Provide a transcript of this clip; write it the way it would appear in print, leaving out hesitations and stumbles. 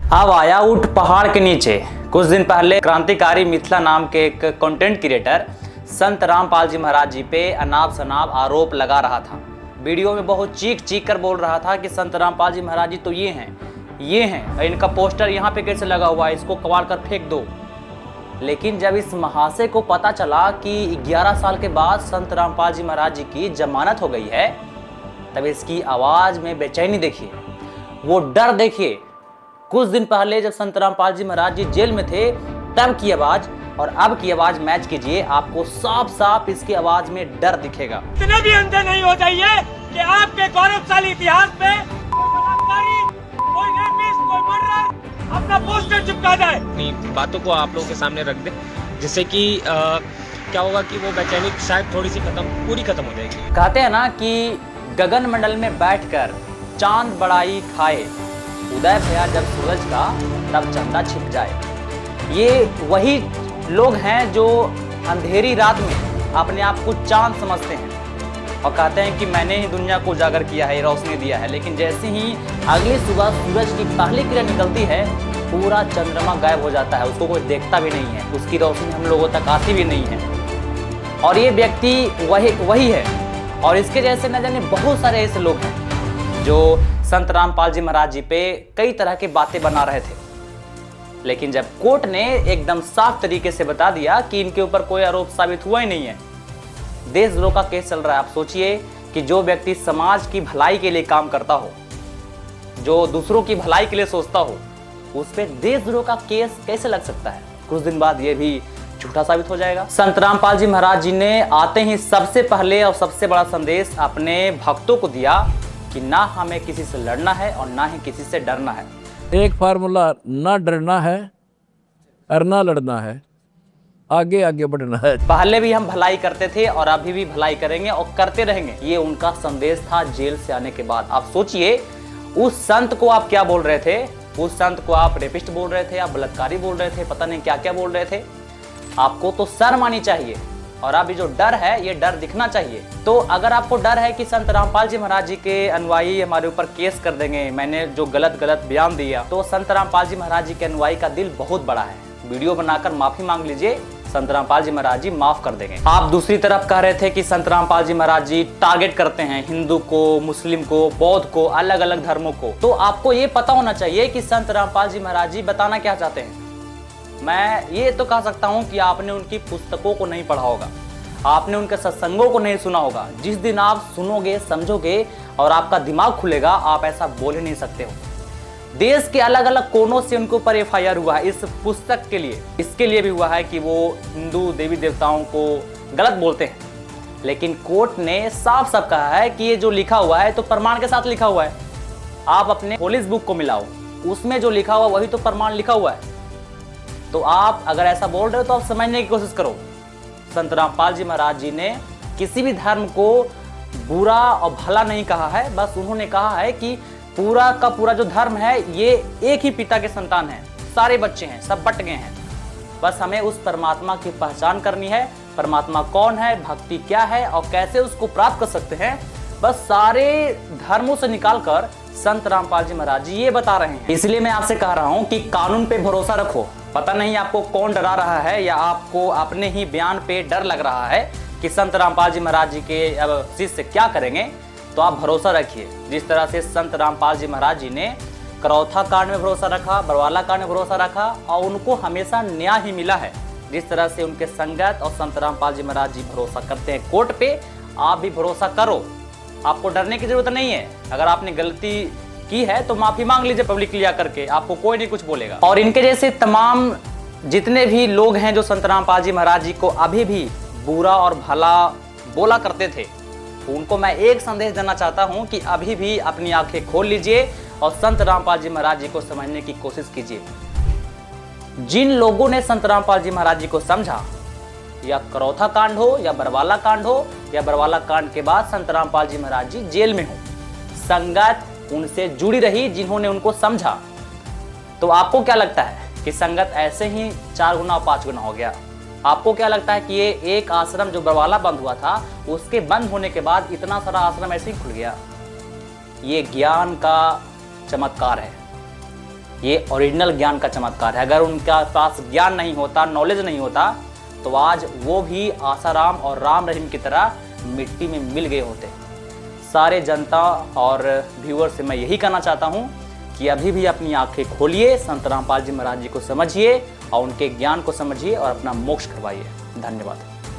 अब आया ऊंट पहाड़ के नीचे। कुछ दिन पहले क्रांतिकारी मिथिला नाम के एक कंटेंट क्रिएटर संत रामपाल जी महाराज जी पे अनाप शनाप आरोप लगा रहा था। वीडियो में बहुत चीख चीख कर बोल रहा था कि संत रामपाल जी महाराज जी तो ये हैं, इनका पोस्टर यहाँ पे कैसे लगा हुआ है, इसको कबाड़ कर फेंक दो। लेकिन जब इस महाशय को पता चला कि 11 साल के बाद संत रामपाल जी महाराज जी की जमानत हो गई है, तब इसकी आवाज़ में बेचैनी देखिए, वो डर देखिए। कुछ दिन पहले जब संत रामपाल जी महाराज जी जेल में थे तब की आवाज और अब की आवाज मैच कीजिए, आपको साफ साफ इसकी आवाज में डर दिखेगा। इतने भी अंधे नहीं हो जाइए कि आपके गौरवशाली इतिहास पे कोई रेपिस्ट, कोई मर्डरर अपना पोस्टर चिपका जाए। अपनी बातों को आप लोगों के सामने रख दे, जिससे कि क्या होगा कि वो बेचैनी शायद थोड़ी सी पूरी खत्म हो जाएगी। कहते हैं ना कि गगन मंडल में बैठकर चांद बड़ाई खाए, उदय भया जब सूरज का तब चंदा छिप जाए। ये वही लोग हैं जो अंधेरी रात में अपने आप को चांद समझते हैं और कहते हैं कि मैंने ही दुनिया को उजागर किया है, रोशनी दिया है। लेकिन जैसे ही अगली सुबह सूरज की पहली किरण निकलती है, पूरा चंद्रमा गायब हो जाता है, उसको कोई देखता भी नहीं है, उसकी रोशनी हम लोगों तक आती भी नहीं है। और ये व्यक्ति वही है। और इसके जैसे न जाने बहुत सारे ऐसे लोग हैं जो संत रामपाल जी महाराज जी पे कई तरह की बातें बना रहे थे। लेकिन जब कोर्ट ने एकदम साफ तरीके से बता दिया कि इनके ऊपर कोई आरोप साबित हुआ ही नहीं है, देशद्रोह का केस चल रहा है। आप सोचिए कि जो व्यक्ति समाज की भलाई के लिए काम करता हो, जो दूसरों की भलाई के लिए सोचता हो, उस पर देशद्रोह का केस कैसे लग सकता है? कुछ दिन बाद ये भी झूठा साबित हो जाएगा। संत रामपाल जी महाराज जी ने आते ही सबसे पहले और सबसे बड़ा संदेश अपने भक्तों को दिया कि ना हमें किसी से लड़ना है और ना ही किसी से डरना है। एक फार्मूला, ना डरना है और ना लड़ना है, आगे आगे बढ़ना है। पहले भी हम भलाई करते थे और अभी भी भलाई करेंगे और करते रहेंगे, ये उनका संदेश था जेल से आने के बाद। आप सोचिए, उस संत को आप क्या बोल रहे थे? उस संत को आप रेपिस्ट बोल रहे थे, आप बलात्कारी बोल रहे थे, पता नहीं क्या क्या बोल रहे थे। आपको तो शर्म आनी चाहिए। और अभी जो डर है, ये डर दिखना चाहिए। तो अगर आपको डर है कि संत रामपाल जी महाराज जी के अनुयायी हमारे ऊपर केस कर देंगे, मैंने जो गलत बयान दिया, तो संत रामपाल जी महाराज जी के अनुयायी का दिल बहुत बड़ा है। वीडियो बनाकर माफी मांग लीजिए, संत रामपाल जी महाराज जी माफ कर देंगे। आप दूसरी तरफ कह रहे थे कि संत रामपाल जी महाराज जी टारगेट करते हैं हिंदू को, मुस्लिम को, बौद्ध को, अलग अलग धर्मों को। तो आपको ये पता होना चाहिए कि संत रामपाल जी महाराज जी बताना क्या चाहते हैं। मैं ये तो कह सकता हूँ कि आपने उनकी पुस्तकों को नहीं पढ़ा होगा, आपने उनके सत्संगों को नहीं सुना होगा। जिस दिन आप सुनोगे, समझोगे और आपका दिमाग खुलेगा, आप ऐसा बोल ही नहीं सकते हो। देश के अलग अलग कोनों से उनके ऊपर एफआईआर हुआ है इस पुस्तक के लिए। इसके लिए भी हुआ है कि वो हिंदू देवी देवताओं को गलत बोलते हैं। लेकिन कोर्ट ने साफ साफ कहा है कि ये जो लिखा हुआ है तो प्रमाण के साथ लिखा हुआ है। आप अपने पुलिस बुक को मिलाओ, उसमें जो लिखा हुआ वही तो प्रमाण लिखा हुआ है। तो आप अगर ऐसा बोल रहे हो तो आप समझने की कोशिश करो। संत रामपाल जी महाराज जी ने किसी भी धर्म को बुरा और भला नहीं कहा है, बस उन्होंने कहा है कि पूरा का पूरा जो धर्म है ये एक ही पिता के संतान है, सारे बच्चे हैं, सब बट गए हैं। बस हमें उस परमात्मा की पहचान करनी है। परमात्मा कौन है, भक्ति क्या है और कैसे उसको प्राप्त कर सकते हैं, बस सारे धर्मों से निकालकर संत रामपाल जी महाराज जी ये बता रहे हैं। इसलिए मैं आपसे कह रहा हूं कि कानून पे भरोसा रखो। पता नहीं आपको कौन डरा रहा है या आपको अपने ही बयान पे डर लग रहा है कि संत रामपाल जी महाराज जी के अब शिष्य क्या करेंगे, तो आप भरोसा रखिए। जिस तरह से संत रामपाल जी महाराज जी ने करौथा कांड में भरोसा रखा, बरवाला कांड में भरोसा रखा और उनको हमेशा न्याय ही मिला है, जिस तरह से उनके संगत और संत रामपाल जी महाराज जी भरोसा करते हैं कोर्ट पे, आप भी भरोसा करो। आपको डरने की जरूरत नहीं है। अगर आपने गलती की है तो माफी मांग लीजिए पब्लिकली आकर के, आपको कोई नहीं कुछ बोलेगा। और इनके जैसे तमाम जितने भी लोग हैं जो संत रामपाल जी महाराज जी को अभी भी बुरा और भला बोला करते थे, उनको मैं एक संदेश देना चाहता हूं कि अभी भी अपनी आंखें खोल लीजिए और संत रामपाल जी महाराज जी को समझने की कोशिश कीजिए। जिन लोगों ने संत रामपाल जी महाराज जी को समझा, या करौथा कांड हो या बरवाला कांड हो या बरवाला कांड के बाद संत रामपाल जी महाराज जी जेल में हो, संगत उनसे जुड़ी रही जिन्होंने उनको समझा, तो आपको क्या लगता है कि संगत ऐसे ही 4 गुना और 5 गुना हो गया? आपको क्या लगता है कि ये एक आश्रम जो बरवाला बंद हुआ था, उसके बंद होने के बाद इतना सारा आश्रम ऐसे ही खुल गया? ये ज्ञान का चमत्कार है। ये ओरिजिनल ज्ञान का चमत्कार है। अगर उनका पास ज्ञान नहीं होता, नॉलेज नहीं होता, तो आज वो भी आसाराम और राम रहीम की तरह मिट्टी में मिल गए होते। सारे जनता और व्यूअर से मैं यही कहना चाहता हूँ कि अभी भी अपनी आंखें खोलिए, संत रामपाल जी महाराज जी को समझिए और उनके ज्ञान को समझिए और अपना मोक्ष करवाइए। धन्यवाद।